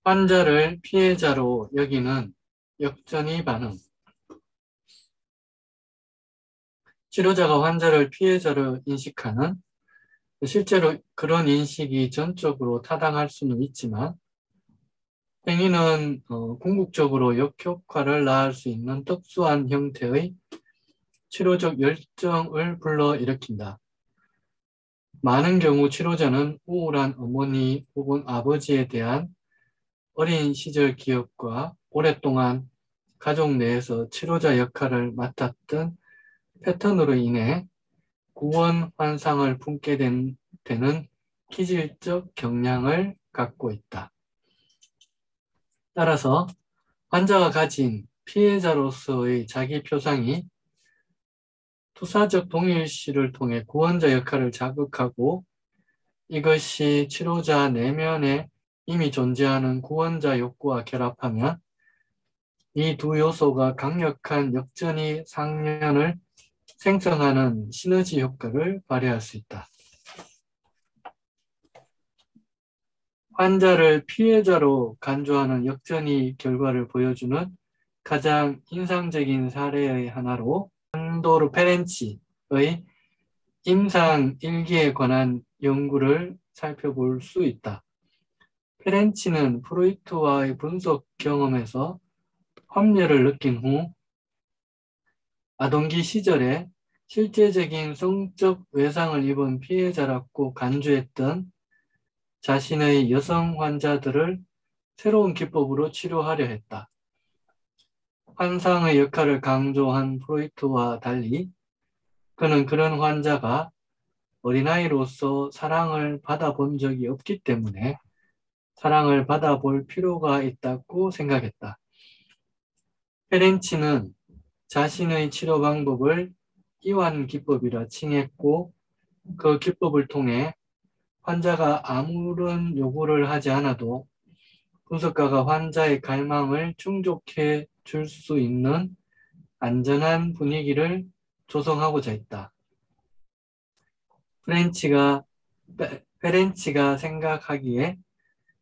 환자를 피해자로 여기는 역전의 반응. 치료자가 환자를 피해자로 인식하는, 실제로 그런 인식이 전적으로 타당할 수는 있지만 행위는 궁극적으로 역효과를 낳을 수 있는 특수한 형태의 치료적 열정을 불러일으킨다. 많은 경우 치료자는 우울한 어머니 혹은 아버지에 대한 어린 시절 기억과 오랫동안 가족 내에서 치료자 역할을 맡았던 패턴으로 인해 구원 환상을 품게 되는 기질적 경향을 갖고 있다. 따라서 환자가 가진 피해자로서의 자기 표상이 투사적 동일시를 통해 구원자 역할을 자극하고 이것이 치료자 내면에 이미 존재하는 구원자 욕구와 결합하면 이 두 요소가 강력한 역전의 상련을 생성하는 시너지 효과를 발휘할 수 있다. 환자를 피해자로 간주하는 역전의 결과를 보여주는 가장 인상적인 사례의 하나로 산도르 페렌치의 임상 일기에 관한 연구를 살펴볼 수 있다. 페렌치는 프로이트와의 분석 경험에서 환멸을 느낀 후 아동기 시절에 실제적인 성적 외상을 입은 피해자라고 간주했던 자신의 여성 환자들을 새로운 기법으로 치료하려 했다. 환상의 역할을 강조한 프로이트와 달리 그는 그런 환자가 어린아이로서 사랑을 받아본 적이 없기 때문에 사랑을 받아볼 필요가 있다고 생각했다. 페렌치는 자신의 치료 방법을 이완 기법이라 칭했고 그 기법을 통해 환자가 아무런 요구를 하지 않아도 분석가가 환자의 갈망을 충족해 줄 수 있는 안전한 분위기를 조성하고자 했다. 페렌치가 생각하기에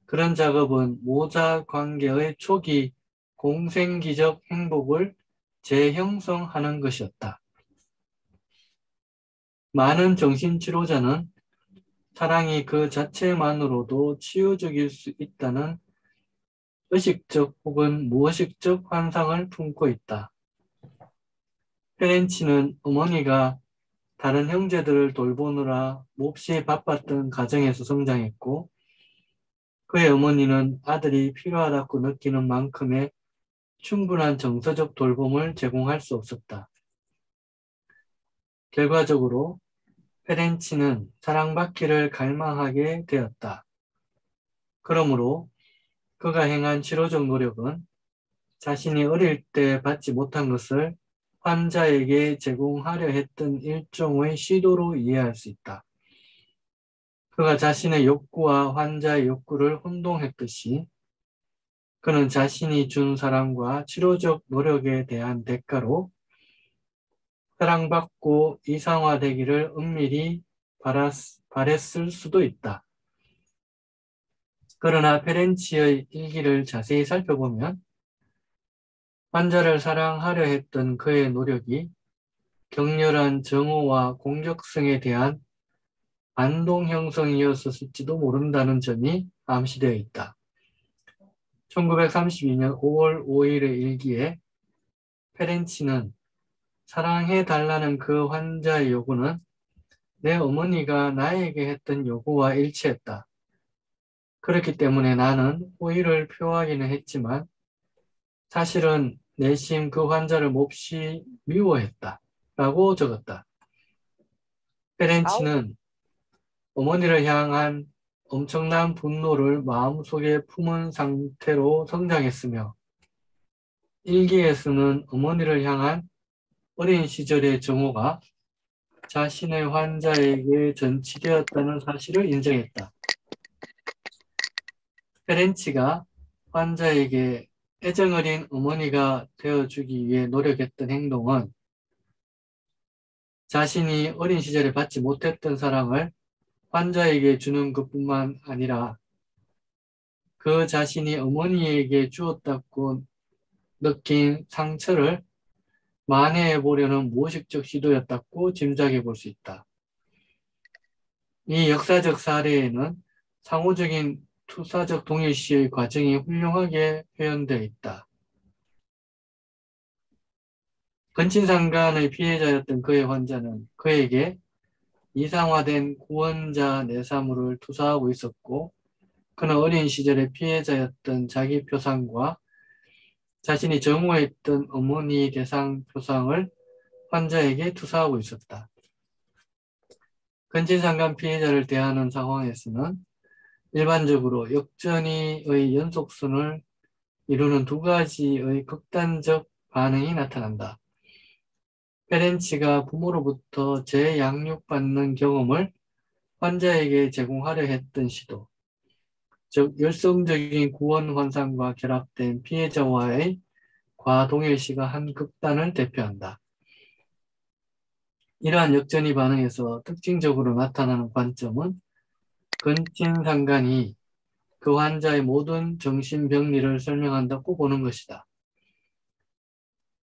그런 작업은 모자 관계의 초기 공생기적 행복을 재형성하는 것이었다. 많은 정신치료자는 사랑이 그 자체만으로도 치유적일 수 있다는 의식적 혹은 무의식적 환상을 품고 있다. 페렌치는 어머니가 다른 형제들을 돌보느라 몹시 바빴던 가정에서 성장했고 그의 어머니는 아들이 필요하다고 느끼는 만큼의 충분한 정서적 돌봄을 제공할 수 없었다. 결과적으로 페렌치는 사랑받기를 갈망하게 되었다. 그러므로 그가 행한 치료적 노력은 자신이 어릴 때 받지 못한 것을 환자에게 제공하려 했던 일종의 시도로 이해할 수 있다. 그가 자신의 욕구와 환자의 욕구를 혼동했듯이 그는 자신이 준 사랑과 치료적 노력에 대한 대가로 사랑받고 이상화되기를 은밀히 바랬을 수도 있다. 그러나 페렌치의 일기를 자세히 살펴보면 환자를 사랑하려 했던 그의 노력이 격렬한 정오와 공격성에 대한 반동 형성이었을지도 모른다는 점이 암시되어 있다. 1932년 5월 5일의 일기에 페렌치는 사랑해달라는 그 환자의 요구는 내 어머니가 나에게 했던 요구와 일치했다. 그렇기 때문에 나는 호의를 표하기는 했지만 사실은 내심 그 환자를 몹시 미워했다. 라고 적었다. 페렌치는 어머니를 향한 엄청난 분노를 마음속에 품은 상태로 성장했으며 일기에서는 어머니를 향한 어린 시절의 정오가 자신의 환자에게 전치되었다는 사실을 인정했다. 페렌치가 환자에게 애정어린 어머니가 되어주기 위해 노력했던 행동은 자신이 어린 시절에 받지 못했던 사랑을 환자에게 주는 것뿐만 아니라 그 자신이 어머니에게 주었다고 느낀 상처를 만회해 보려는 무의식적 시도였다고 짐작해 볼 수 있다. 이 역사적 사례에는 상호적인 투사적 동일시의 과정이 훌륭하게 표현되어 있다. 근친상간의 피해자였던 그의 환자는 그에게 이상화된 구원자 내사물을 투사하고 있었고, 그는 어린 시절의 피해자였던 자기 표상과 자신이 정오했던 어머니 대상 표상을 환자에게 투사하고 있었다. 근친상간 피해자를 대하는 상황에서는 일반적으로 역전이의 연속선을 이루는 두 가지의 극단적 반응이 나타난다. 페렌치가 부모로부터 재양육받는 경험을 환자에게 제공하려 했던 시도, 즉 열성적인 구원 환상과 결합된 피해자와의 과동일시가 한 극단을 대표한다. 이러한 역전이 반응에서 특징적으로 나타나는 관점은 근친상간이 그 환자의 모든 정신병리를 설명한다고 보는 것이다.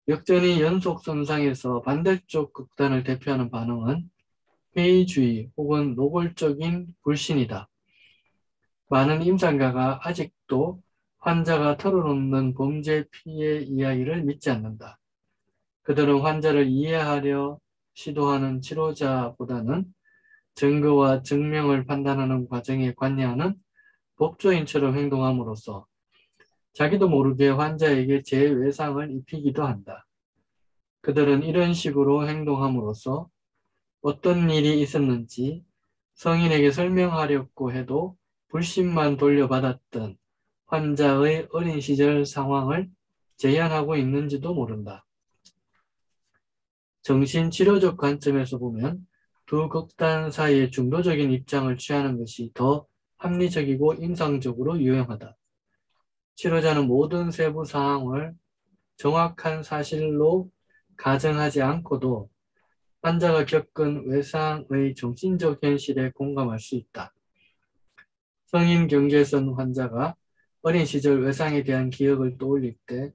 역전이 연속선상에서 반대쪽 극단을 대표하는 반응은 회의주의 혹은 노골적인 불신이다. 많은 임상가가 아직도 환자가 털어놓는 범죄 피해 이야기를 믿지 않는다. 그들은 환자를 이해하려 시도하는 치료자보다는 증거와 증명을 판단하는 과정에 관여하는 법조인처럼 행동함으로써 자기도 모르게 환자에게 재외상을 입히기도 한다. 그들은 이런 식으로 행동함으로써 어떤 일이 있었는지 성인에게 설명하려고 해도 불신만 돌려받았던 환자의 어린 시절 상황을 재현하고 있는지도 모른다. 정신치료적 관점에서 보면 두 극단 사이의 중도적인 입장을 취하는 것이 더 합리적이고 임상적으로 유용하다. 치료자는 모든 세부 사항을 정확한 사실로 가정하지 않고도 환자가 겪은 외상의 정신적 현실에 공감할 수 있다. 성인 경계선 환자가 어린 시절 외상에 대한 기억을 떠올릴 때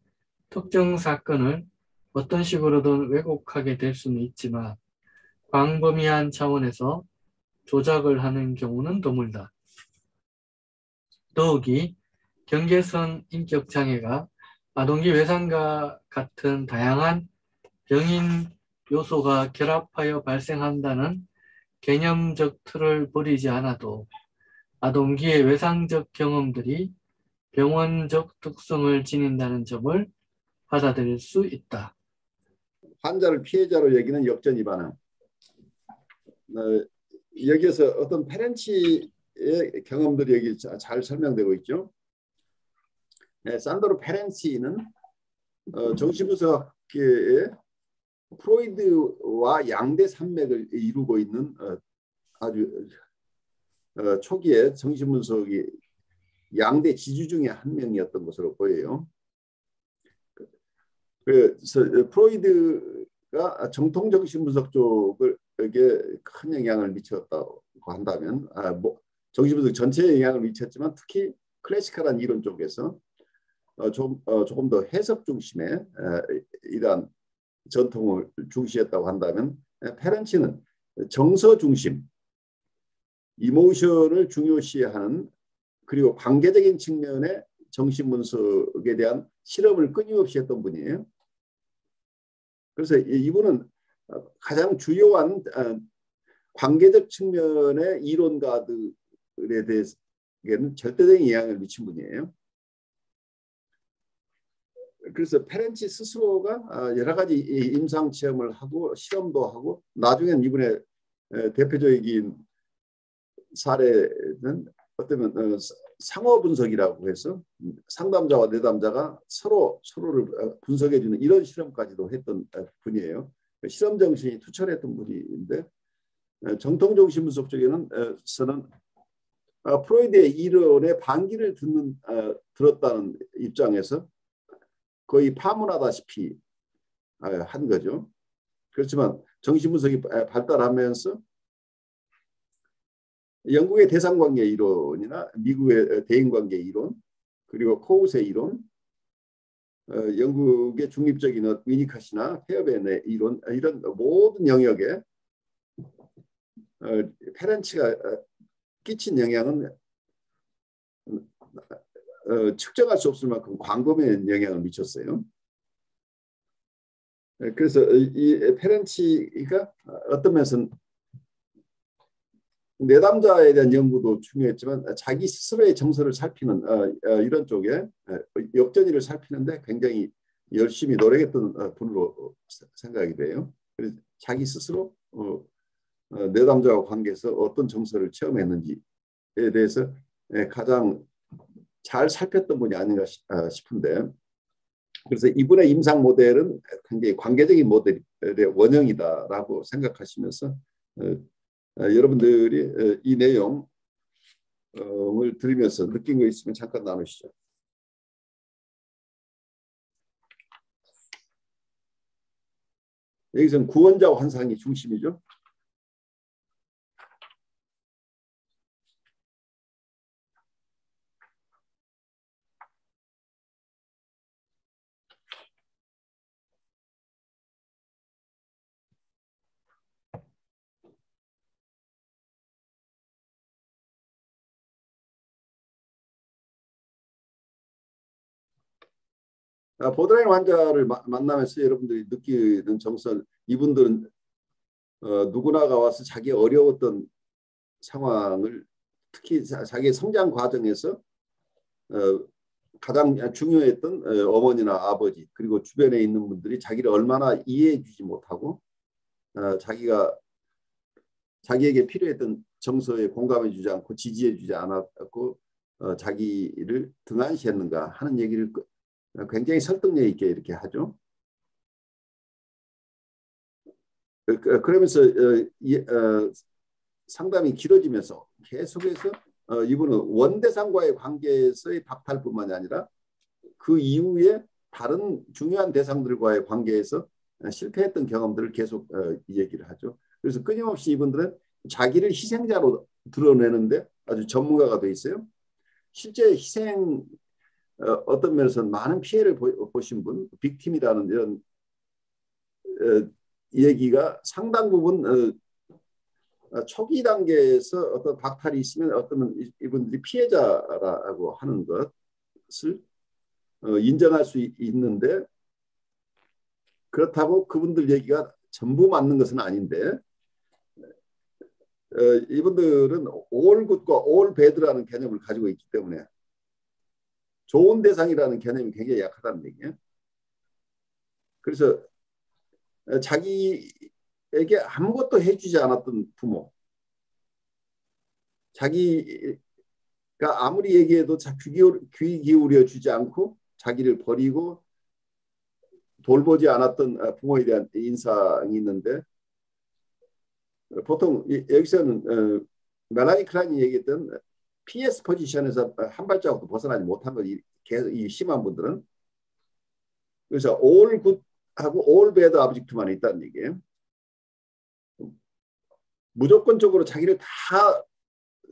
특정 사건을 어떤 식으로든 왜곡하게 될 수는 있지만 광범위한 차원에서 조작을 하는 경우는 드물다. 더욱이 경계선 인격장애가 아동기 외상과 같은 다양한 병인 요소가 결합하여 발생한다는 개념적 틀을 버리지 않아도 아동기의 외상적 경험들이 병원적 특성을 지닌다는 점을 받아들일 수 있다. 환자를 피해자로 여기는 역전 위반은 여기에서 어떤 페렌치의 경험들이 여기 잘 설명되고 있죠. 네, 산드로 페렌치는 정신분석계의 프로이드와 양대 산맥을 이루고 있는 아주 초기에 정신분석이 양대 지주 중에 한 명이었던 것으로 보여요. 그래서 프로이드가 정통 정신분석 쪽에게 큰 영향을 미쳤다고 한다면, 정신분석 전체에 영향을 미쳤지만 특히 클래시컬한 이론 쪽에서 조금 더 해석 중심의 이러한 전통을 중시했다고 한다면, 페렌치는 정서 중심, 이모션을 중요시하는, 그리고 관계적인 측면의 정신분석에 대한 실험을 끊임없이 했던 분이에요. 그래서 이분은 가장 주요한 관계적 측면의 이론가들에 대해서는 절대적인 영향을 미친 분이에요. 그래서 페렌치 스스로가 여러 가지 임상 체험을 하고 실험도 하고, 나중엔 이분의 대표적인 사례는 어쩌면 상호 분석이라고 해서 상담자와 내담자가 서로를 분석해주는 이런 실험까지도 했던 분이에요. 실험 정신이 투철했던 분인데, 정통 정신 분석 쪽에는 프로이드의 이론의 반기를 들었다는 입장에서 거의 파문하다시피 한 거죠. 그렇지만 정신분석이 발달하면서 영국의 대상관계 이론이나 미국의 대인관계 이론, 그리고 코웃의 이론, 영국의 중립적인 위니카시나 페어벤의 이론, 이런 모든 영역에 페렌치가 끼친 영향은 측정할 수 없을 만큼 광범위한 영향을 미쳤어요. 그래서 이 페렌치가 어떤 면에서는 내담자에 대한 연구도 중요했지만 자기 스스로의 정서를 살피는 이런 쪽에 역전위를 살피는데 굉장히 열심히 노력했던 분으로 생각이 돼요. 그래서 자기 스스로 내담자와 관계에서 어떤 정서를 체험했는지에 대해서 가장 잘 살폈던 분이 아닌가 싶은데, 그래서 이분의 임상 모델은 굉장히 관계적인 모델의 원형이다라고 생각하시면서 여러분들이 이 내용을 들으면서 느낀 거 있으면 잠깐 나누시죠. 여기서는 구원자 환상이 중심이죠. 보드라인 환자를 만나면서 여러분들이 느끼는 정서, 이분들은 누구나가 와서 자기 어려웠던 상황을, 특히 자기의 성장 과정에서 가장 중요했던 어머니나 아버지, 그리고 주변에 있는 분들이 자기를 얼마나 이해해 주지 못하고 자기가 자기에게 필요했던 정서에 공감해 주지 않고 지지해 주지 않았고 자기를 등한시했는가 하는 얘기를 굉장히 설득력 있게 이렇게 하죠. 그러면서 상담이 길어지면서 계속해서 이분은 원대상과의 관계에서의 박탈뿐만이 아니라 그 이후에 다른 중요한 대상들과의 관계에서 실패했던 경험들을 계속 얘기를 하죠. 그래서 끊임없이 이분들은 자기를 희생자로 드러내는데 아주 전문가가 돼 있어요. 실제 희생 어떤 면에서 많은 피해를 보신 분, 빅팀이라는 이런 얘기가 상당 부분 초기 단계에서 어떤 박탈이 있으면 어떤 이분들이 피해자라고 하는 것을 인정할 수 있는데, 그렇다고 그분들 얘기가 전부 맞는 것은 아닌데 이분들은 all good과 all bad라는 개념을 가지고 있기 때문에 좋은 대상이라는 개념이 굉장히 약하다는 얘기예요. 그래서 자기에게 아무것도 해주지 않았던 부모, 자기가 아무리 얘기해도 귀 기울여 주지 않고 자기를 버리고 돌보지 않았던 부모에 대한 인상이 있는데, 보통 여기서는 멜라니 클라인이 얘기했던 PS 포지션에서 한 발자국도 벗어나지 못한 거지, 이 심한 분들은. 그래서 all good하고 all bad object만 있다는 얘기예요. 무조건적으로 자기를 다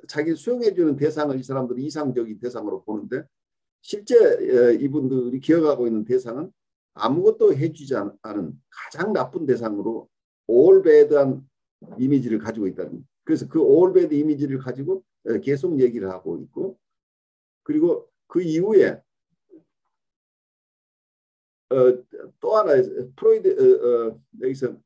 자기를 수용해주는 대상을 이 사람들이 이상적인 대상으로 보는데, 실제 이분들이 기억하고 있는 대상은 아무것도 해주지 않은 가장 나쁜 대상으로 all bad한 이미지를 가지고 있다는. 그래서 그 all bad 이미지를 가지고 계속 얘기를 하고 있고, 그리고 그 이후에 또 하나 프로이드 여기서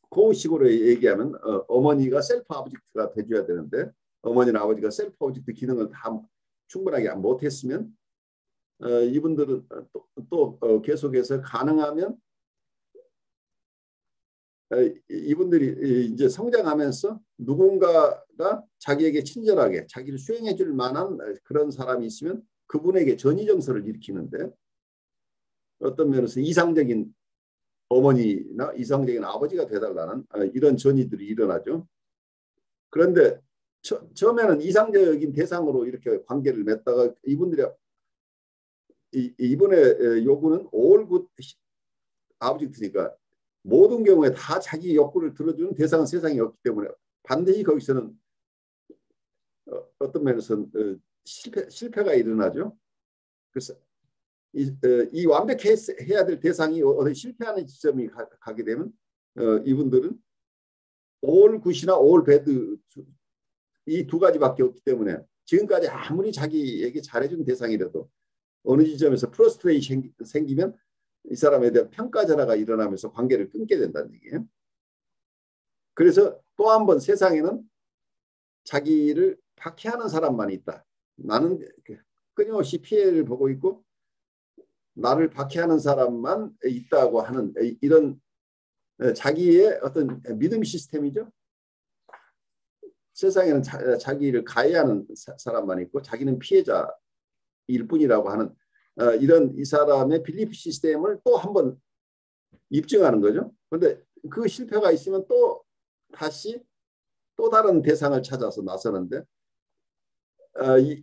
고식으로 얘기하면 어머니가 셀프 오브젝트가 돼줘야 되는데, 어머니나 아버지가 셀프 오브젝트 기능을 다 충분하게 못했으면 이분들은 또 계속해서 가능하면 이분들이 이제 성장하면서 누군가가 자기에게 친절하게 자기를 수용해 줄 만한 그런 사람이 있으면 그분에게 전이정서를 일으키는데, 어떤 면에서 이상적인 어머니나 이상적인 아버지가 되달라는 이런 전이들이 일어나죠. 그런데 처음에는 이상적인 대상으로 이렇게 관계를 맺다가 이분의 요구는 all good object니까 모든 경우에 다 자기 욕구를 들어주는 대상은 세상에 없기 때문에 반드시 거기서는 어떤 면에서는 실패가 일어나죠. 그래서 이 완벽해야 될 대상이 어디 실패하는 지점이 가게 되면 이분들은 all good이나 all bad 이 두 가지밖에 없기 때문에 지금까지 아무리 자기에게 잘해준 대상이라도 어느 지점에서 프러스트레이션이 생기면 이 사람에 대한 평가절하가 일어나면서 관계를 끊게 된다는 얘기예요. 그래서 또 한 번 세상에는 자기를 박해하는 사람만 있다. 나는 끊임없이 피해를 보고 있고 나를 박해하는 사람만 있다고 하는 이런 자기의 어떤 믿음 시스템이죠. 세상에는 자기를 가해하는 사람만 있고 자기는 피해자일 뿐이라고 하는 이런 이 사람의 빌리프 시스템을 또 한 번 입증하는 거죠. 그런데 그 실패가 있으면 또 다시 또 다른 대상을 찾아서 나서는데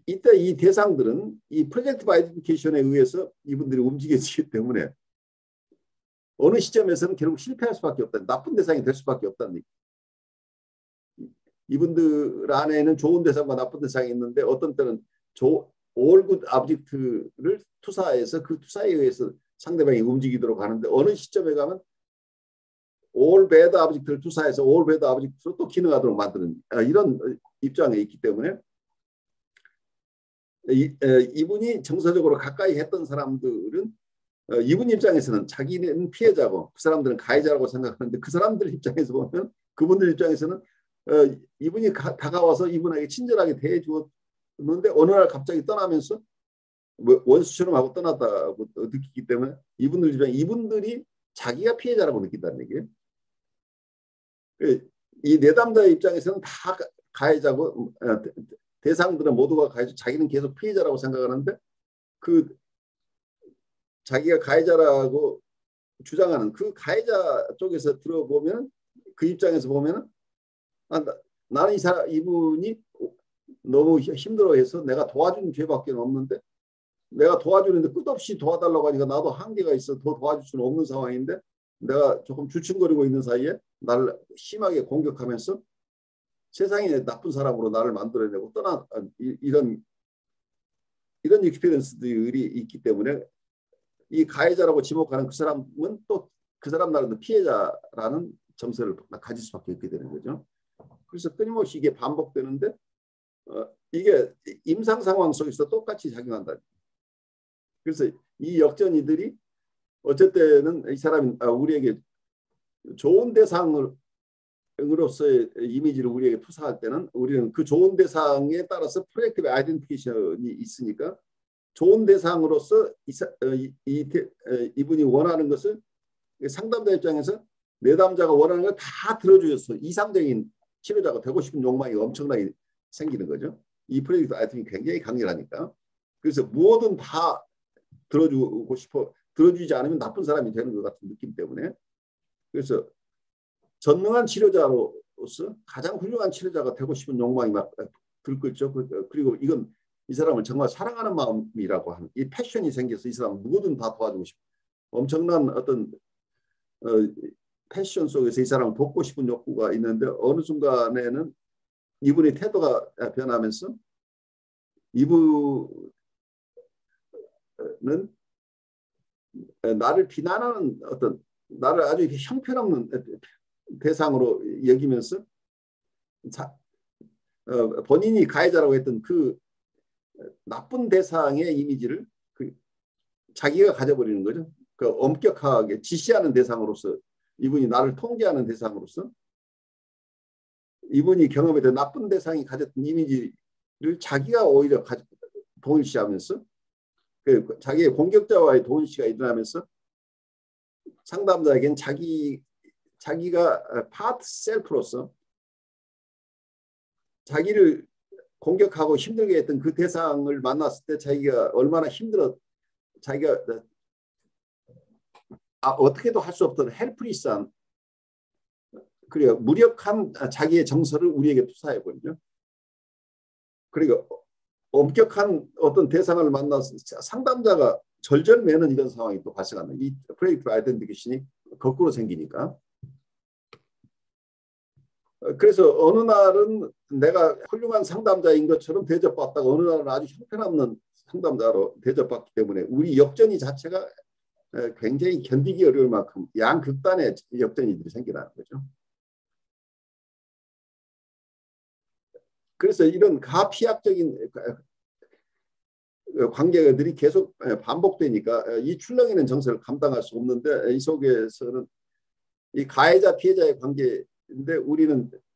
이때 이 대상들은 이 프로젝티브 아이덴티피케이션에 의해서 이분들이 움직여지기 때문에 어느 시점에서는 결국 실패할 수밖에 없다. 나쁜 대상이 될 수밖에 없다는 얘기. 이분들 안에는 좋은 대상과 나쁜 대상이 있는데 어떤 때는 all good object를 투사해서 그 투사에 의해서 상대방이 움직이도록 하는데 어느 시점에 가면 all bad object를 투사해서 all bad object로 또 기능하도록 만드는 이런 입장에 있기 때문에 이분이 정서적으로 가까이 했던 사람들은 이분 입장에서는 자기는 피해자고 그 사람들은 가해자라고 생각하는데 그 사람들 입장에서 보면 그분들 입장에서는 이분이 다가와서 이분에게 친절하게 대해주었는데 어느 날 갑자기 떠나면서 원수처럼 하고 떠났다고 느끼기 때문에 이분들이 자기가 피해자라고 느낀다는 얘기예요. 이 내담자의 입장에서는 다 가해자고 대상들은 모두가 가해자, 자기는 계속 피해자라고 생각하는데 그 자기가 가해자라고 주장하는 그 가해자 쪽에서 들어보면 그 입장에서 보면은 나는 이분이 너무 힘들어해서 내가 도와준 죄밖에 없는데 내가 도와주는데 끝없이 도와달라고 하니까 나도 한계가 있어 더 도와줄 수는 없는 상황인데 내가 조금 주춤거리고 있는 사이에 나를 심하게 공격하면서 세상에 나쁜 사람으로 나를 만들어내고 이런 익스피리언스들이 있기 때문에 이 가해자라고 지목하는 그 사람은 또 그 사람 나름대로 피해자라는 정서를 가질 수밖에 없게 되는 거죠. 그래서 끊임없이 이게 반복되는데 이게 임상 상황 속에서 똑같이 작용한다. 그래서 이 역전이들이 어쨌든 이 사람이 우리에게 좋은 대상으로서의 이미지를 우리에게 투사할 때는 우리는 그 좋은 대상에 따라서 프로젝티브 아이덴티피케이션이 있으니까 좋은 대상으로서 이분이 원하는 것을 상담자 입장에서 내담자가 원하는 걸 다 들어주어서 이상적인 치료자가 되고 싶은 욕망이 엄청나게 생기는 거죠. 이 프로젝트 아이템이 굉장히 강렬하니까. 그래서 무엇은 다 들어주고 싶어 들어주지 않으면 나쁜 사람이 되는 것 같은 느낌 때문에 그래서 전능한 치료자로서 가장 훌륭한 치료자가 되고 싶은 욕망이 막 들끓죠. 그리고 이건 이 사람을 정말 사랑하는 마음이라고 하는 이 패션이 생겨서 이 사람 누구든 다 도와주고 싶어 엄청난 어떤 패션 속에서 이 사람을 돕고 싶은 욕구가 있는데 어느 순간에는 이분의 태도가 변하면서 이분은 나를 비난하는 어떤 나를 아주 형편없는 대상으로 여기면서 본인이 가해자라고 했던 그 나쁜 대상의 이미지를 자기가 가져버리는 거죠. 그 엄격하게 지시하는 대상으로서 이분이 나를 통제하는 대상으로서 이분이 경험했던 나쁜 대상이 가졌던 이미지를 자기가 오히려 동일시하면서 자기의 공격자와의 동일시가 일어나면서 상담자에겐 자기가 파트 셀프로서 자기를 공격하고 힘들게 했던 그 대상을 만났을 때 자기가 얼마나 자기가 어떻게도 할 수 없던 헬프리스한 그리고 무력한 자기의 정서를 우리에게 투사해버리죠. 그리고 엄격한 어떤 대상을 만나서 상담자가 절절매는 이런 상황이 또 발생한다. 이 프로젝트 아이덴티피케이션이 거꾸로 생기니까. 그래서 어느 날은 내가 훌륭한 상담자인 것처럼 대접받다가 어느 날은 아주 형편없는 상담자로 대접받기 때문에 우리 역전이 자체가 굉장히 견디기 어려울 만큼 양극단의 역전이들이 생겨나는 거죠. 그래서 이런 가피약적인 관계들이 계속 반복되니까 이 출렁이는 정서를 감당할 수 없는데 이 속에서는 이 가해자 피해자의 관계인데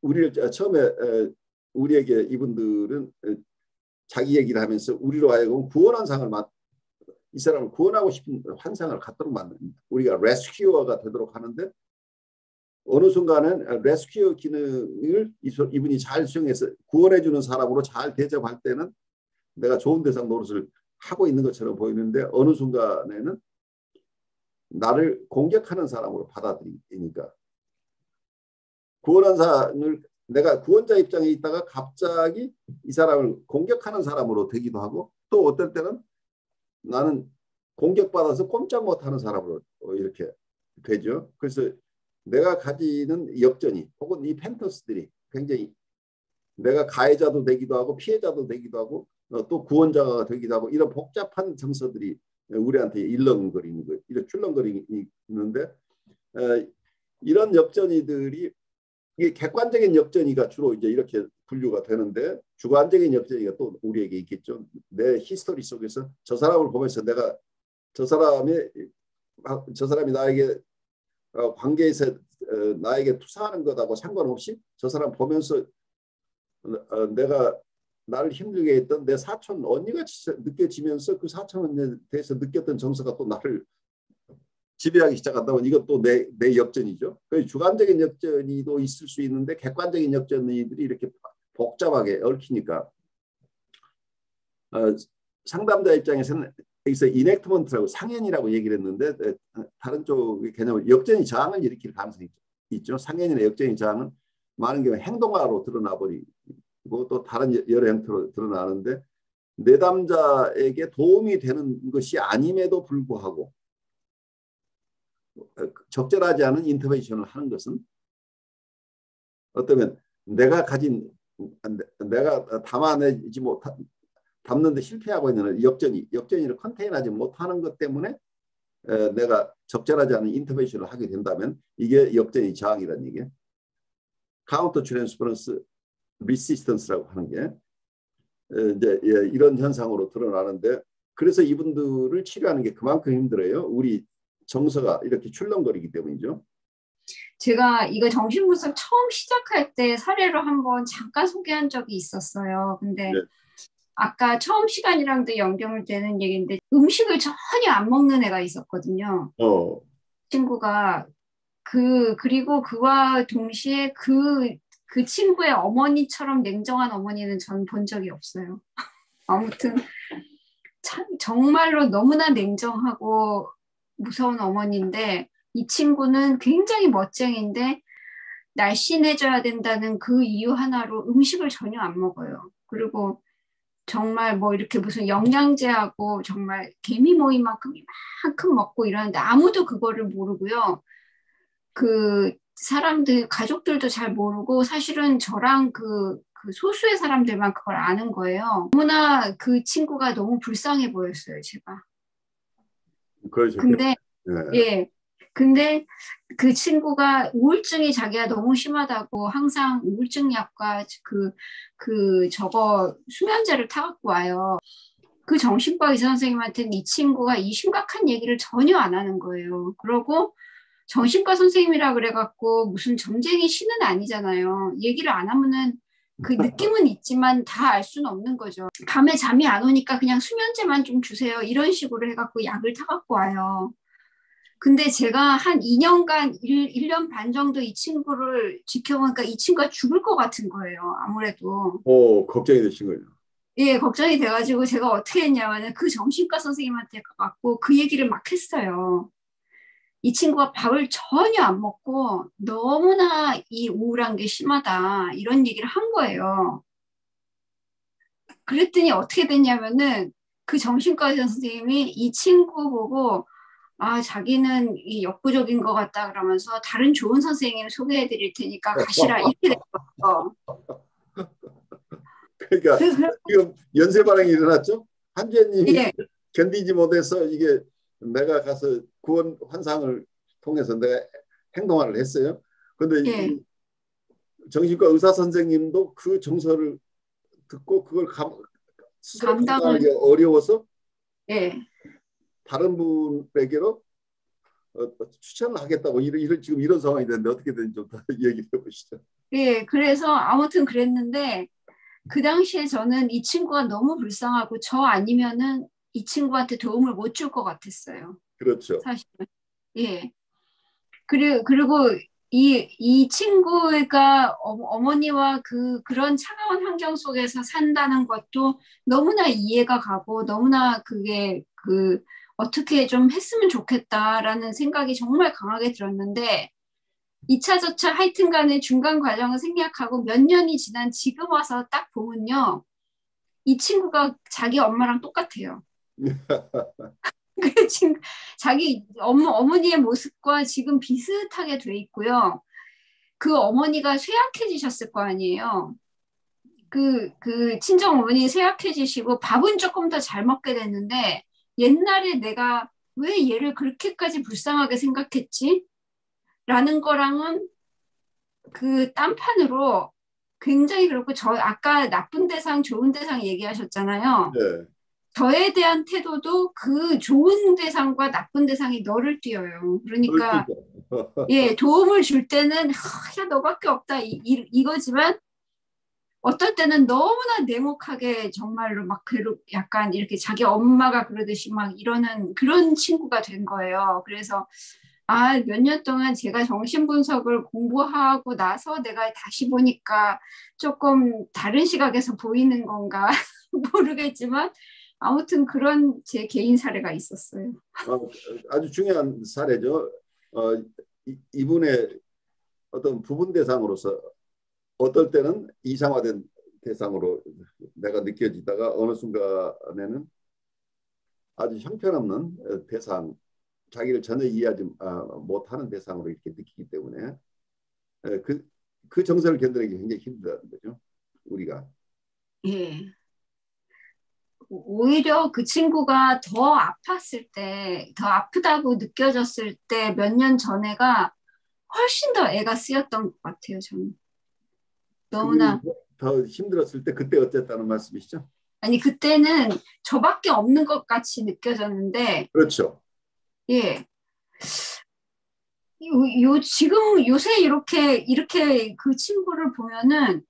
우리를 처음에 우리에게 이분들은 자기 얘기를 하면서 우리로 하여금 구원한 상을 이 사람을 구원하고 싶은 환상을 갖도록 만듭니다. 우리가 레스큐어가 되도록 하는데 어느 순간은 레스큐어 기능을 이분이 잘 수행해서 구원해주는 사람으로 잘 대접할 때는 내가 좋은 대상 노릇을 하고 있는 것처럼 보이는데 어느 순간에는 나를 공격하는 사람으로 받아들이니까 구원한 사람을 내가 구원자 입장에 있다가 갑자기 이 사람을 공격하는 사람으로 되기도 하고 또 어떨 때는 나는 공격받아서 꼼짝 못하는 사람으로 이렇게 되죠. 그래서 내가 가지는 역전이 혹은 이 펜터스들이 굉장히 내가 가해자도 되기도 하고 피해자도 되기도 하고 또 구원자가 되기도 하고 이런 복잡한 정서들이 우리한테 일렁거리는 거예요. 이런 출렁거리는데 이런 역전이들이 이게 객관적인 역전이가 주로 이제 이렇게 분류가 되는데 주관적인 역전이가 또 우리에게 있겠죠. 내 히스토리 속에서 저 사람을 보면서 내가 저 사람이 나에게 관계에서 나에게 투사하는 것하고 상관없이 저 사람 보면서 내가 나를 힘들게 했던 내 사촌 언니가 느껴지면서 그 사촌 언니에 대해서 느꼈던 정서가 또 나를 지배하기 시작한다면 이건 또 내 역전이죠. 그 주관적인 역전이도 있을 수 있는데 객관적인 역전이들이 이렇게 복잡하게 얽히니까 상담자 입장에서는 여기서 이넥트먼트라고 상현이라고 얘기를 했는데 다른 쪽의 개념은 역전이 저항을 일으킬 가능성이 있죠. 상현이나 역전이 저항은 많은 경우 행동화로 드러나 버리고 또 다른 여러 형태로 드러나는데 내담자에게 도움이 되는 것이 아님에도 불구하고 적절하지 않은 인터벤션을 하는 것은 어쩌면 내가 담아내지 담는데 실패하고 있는 역전이를 컨테인하지 못하는 것 때문에 내가 적절하지 않은 인터벤션을 하게 된다면 이게 역전이 저항이라는 얘기예요. 카운터 트랜스퍼런스 리시스턴스라고 하는 게 이제 이런 현상으로 드러나는데 그래서 이분들을 치료하는 게 그만큼 힘들어요. 우리 정서가 이렇게 출렁거리기 때문이죠. 제가 이거 정신분석 처음 시작할 때 사례로 한번 잠깐 소개한 적이 있었어요. 근데 네. 아까 처음 시간이랑도 연결 되는 얘기인데 음식을 전혀 안 먹는 애가 있었거든요. 친구가 그리고 그와 동시에 그 친구의 어머니처럼 냉정한 어머니는 전 본 적이 없어요. 아무튼 정말로 너무나 냉정하고 무서운 어머니인데 이 친구는 굉장히 멋쟁인데 날씬해져야 된다는 그 이유 하나로 음식을 전혀 안 먹어요. 그리고 정말 뭐 이렇게 무슨 영양제하고 정말 개미 모이만큼 이만큼 먹고 이러는데 아무도 그거를 모르고요. 그 사람들 가족들도 잘 모르고 사실은 저랑 그 소수의 사람들만 그걸 아는 거예요. 너무나 그 친구가 너무 불쌍해 보였어요, 제가. 그렇죠. 근데 네. 예. 근데 그 친구가 우울증이 자기가 너무 심하다고 항상 우울증 약과 저거 수면제를 타갖고 와요. 그 정신과 의사 선생님한테는 이 친구가 이 심각한 얘기를 전혀 안 하는 거예요. 그러고 정신과 선생님이라 그래갖고 무슨 점쟁이 신은 아니잖아요. 얘기를 안 하면은 그 느낌은 있지만 다 알 수는 없는 거죠. 밤에 잠이 안 오니까 그냥 수면제만 좀 주세요. 이런 식으로 해갖고 약을 타갖고 와요. 근데 제가 한 2년간 1년 반 정도 이 친구를 지켜보니까 이 친구가 죽을 것 같은 거예요. 아무래도. 걱정이 되신 거예요. 예, 걱정이 돼가지고 제가 어떻게 했냐면 그 정신과 선생님한테 가갖고 그 얘기를 막 했어요. 이 친구가 밥을 전혀 안 먹고 너무나 이 우울한 게 심하다. 이런 얘기를 한 거예요. 그랬더니 어떻게 됐냐면은 그 정신과 의사 선생님이 이 친구 보고 자기는 이 역부족인 것 같다 그러면서 다른 좋은 선생님 소개해 드릴 테니까 가시라 이렇게 됐어요. 그러니까 지금 연쇄 반응이 일어났죠? 한재님이 예, 견디지 못해서 이게 내가 가서 구원 환상을 통해서 내가 행동을 했어요. 근데 예, 이 정신과 의사 선생님도 그 정서를 듣고 그걸 스스로 감당을, 감당하기 어려워서 예. 다른 분에게로 추천을 하겠다고 지금 이런 상황이 됐는데 어떻게 되는지 좀 더 얘기해 보시죠. 예, 그래서 아무튼 그랬는데 그 당시에 저는 이 친구가 너무 불쌍하고 저 아니면은 이 친구한테 도움을 못 줄 것 같았어요. 그렇죠. 사실은. 예. 그리고 이 친구가 어머니와 그런 차가운 환경 속에서 산다는 것도 너무나 이해가 가고 너무나 그게 어떻게 좀 했으면 좋겠다라는 생각이 정말 강하게 들었는데 2차, 저차 하여튼 간에 중간 과정을 생략하고 몇 년이 지난 지금 와서 딱 보면요. 이 친구가 자기 엄마랑 똑같아요. 그 지금 자기 어머니의 모습과 지금 비슷하게 돼 있고요. 그 어머니가 쇠약해지셨을 거 아니에요. 그 친정 어머니 쇠약해지시고 밥은 조금 더 잘 먹게 됐는데 옛날에 내가 왜 얘를 그렇게까지 불쌍하게 생각했지? 라는 거랑은 그 딴판으로 굉장히 그렇고 저 아까 나쁜 대상, 좋은 대상 얘기하셨잖아요. 네. 저에 대한 태도도 그 좋은 대상과 나쁜 대상이 너를 띄어요. 그러니까 예, 도움을 줄 때는 야 너밖에 없다 이거지만 어떨 때는 너무나 냉혹하게 정말로 막 약간 이렇게 자기 엄마가 그러듯이 막 이러는 그런 친구가 된 거예요. 그래서 몇 년 동안 제가 정신분석을 공부하고 나서 내가 다시 보니까 조금 다른 시각에서 보이는 건가 모르겠지만 아무튼 그런 제 개인 사례가 있었어요. 아주 중요한 사례죠. 이분의 어떤 부분 대상으로서 어떨 때는 이상화된 대상으로 내가 느껴지다가 어느 순간에는 아주 형편없는 대상, 자기를 전혀 이해하지 못하는 대상으로 이렇게 느끼기 때문에 그 정서를 견디는 게 굉장히 힘들다는 거죠. 우리가. 예. 오히려 그 친구가 더 아팠을 때, 더 아프다고 느껴졌을 때 몇 년 전에가 훨씬 더 애가 쓰였던 것 같아요, 저는. 그분이 너무나. 더 힘들었을 때 그때 어땠다는 말씀이시죠? 아니, 그때는 저밖에 없는 것 같이 느껴졌는데, 그렇죠. 예. 지금 요새 이렇게 그 친구를 보면은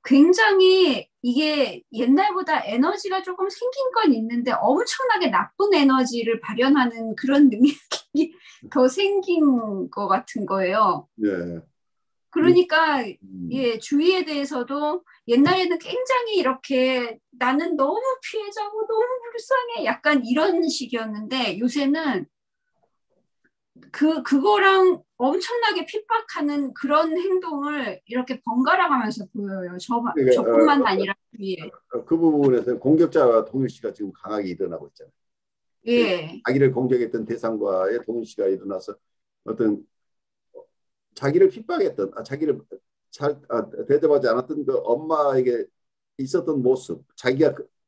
굉장히 이게 옛날보다 에너지가 조금 생긴 건 있는데 엄청나게 나쁜 에너지를 발현하는 그런 능력이 더 생긴 것 같은 거예요. 네. 그러니까 음, 예, 주의에 대해서도 옛날에는 굉장히 이렇게 나는 너무 피해자고 너무 불쌍해 약간 이런 식이었는데 요새는 그거랑 엄청나게 핍박하는 그런 행동을 이렇게 번갈아 가면서 보여요. 그러니까 저뿐만 아니라 주위에. 그 부분에서 공격자와 동일시가 지금 강하게 일어나고 있잖아요. 예, 자기를 공격했던 대상과의 동일시가 일어나서 어떤 자기를 핍박했던 자기를 잘 대접하지 않았던 그 엄마에게 있었던 모습,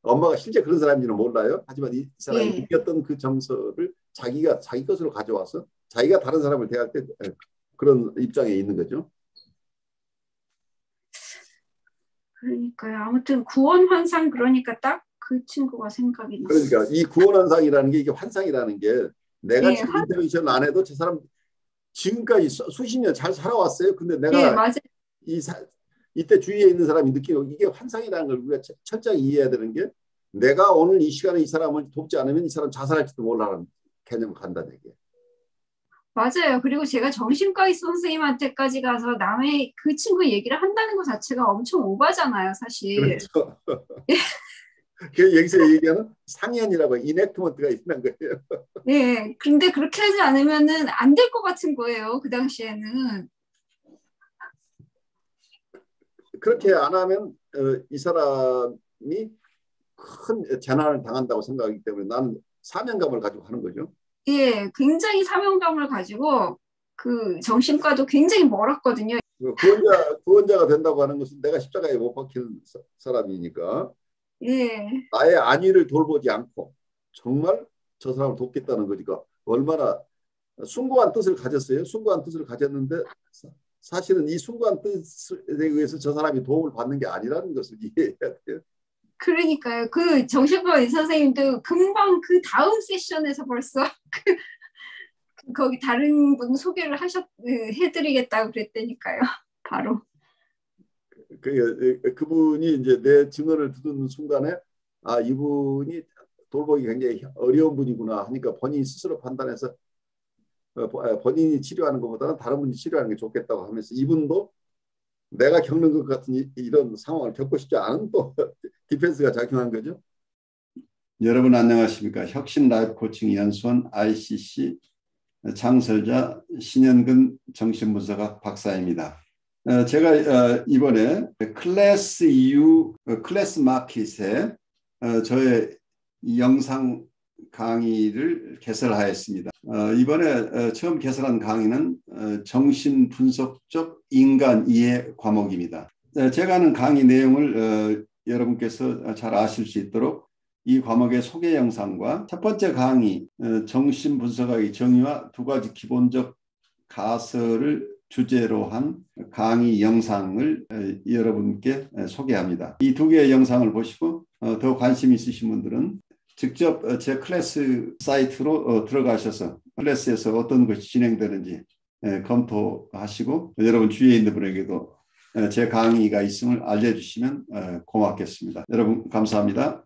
엄마가 실제 그런 사람인지는 몰라요. 하지만 이 사람이 예. 느꼈던 그 정서를 자기가 자기 것으로 가져와서 자기가 다른 사람을 대할 때 그런 입장에 있는 거죠. 그러니까요. 아무튼 구원 환상 그러니까 딱 그 친구가 생각이 났어요. 그러니까 이 구원환상이라는 게 이게 환상이라는 게 내가 예, 지금 인터ven션 안 해도 저 사람 지금까지 수십 년 잘 살아왔어요. 근데 예, 내가 맞아요. 이 이때 주위에 있는 사람이 느끼는 이게 환상이라는 걸 우리가 철저히 이해해야 되는 게 내가 오늘 이 시간에 이 사람을 돕지 않으면 이 사람 자살할지도 몰라라는 개념을 간다는 얘기예요. 맞아요. 그리고 제가 정신과 의사 선생님한테까지 가서 남의 그 친구 얘기를 한다는 것 자체가 엄청 오바잖아요, 사실. 그렇죠. 그 여기서 얘기하는 상현이라고 이넥트먼트가 있는 거예요. 예, 근데 그렇게 하지 않으면은 안 될 것 같은 거예요, 그 당시에는. 그렇게 안 하면 이 사람이 큰 재난을 당한다고 생각하기 때문에 나는 사명감을 가지고 하는 거죠. 예, 굉장히 사명감을 가지고 그 정신과도 굉장히 멀었거든요. 구원자가 된다고 하는 것은 내가 십자가에 못 박힌 사람이니까 예. 나의 안위를 돌보지 않고 정말 저 사람을 돕겠다는 거니까 얼마나 숭고한 뜻을 가졌어요. 숭고한 뜻을 가졌는데 사실은 이 숭고한 뜻에 의해서 저 사람이 도움을 받는 게 아니라는 것을 이해해야 돼요. 그러니까요. 그 정신과 의사 선생님도 금방 그 다음 세션에서 벌써 거기 다른 분 소개를 해드리겠다고 그랬다니까요. 바로. 그분이 이제 내 증언을 듣는 순간에 아, 이분이 돌보기 굉장히 어려운 분이구나 하니까 본인이 스스로 판단해서 본인이 치료하는 것보다는 다른 분이 치료하는 게 좋겠다고 하면서 이분도 내가 겪는 것 같은 이런 상황을 겪고 싶지 않은 또 디펜스가 작용한 거죠. 여러분 안녕하십니까. 혁신 라이프 코칭 연수원 ICC 창설자 신현근 정신분석학 박사입니다. 제가 이번에 클래스 EU 클래스 마켓에 저의 영상 강의를 개설하였습니다. 이번에 처음 개설한 강의는 정신분석적 인간 이해 과목입니다. 제가 하는 강의 내용을 여러분께서 잘 아실 수 있도록 이 과목의 소개 영상과 첫 번째 강의 정신분석학의 정의와 두 가지 기본적 가설을 주제로 한 강의 영상을 여러분께 소개합니다. 이 두 개의 영상을 보시고 더 관심 있으신 분들은 직접 제 클래스 사이트로 들어가셔서 클래스에서 어떤 것이 진행되는지 검토하시고 여러분 주위에 있는 분에게도 제 강의가 있음을 알려주시면 고맙겠습니다. 여러분 감사합니다.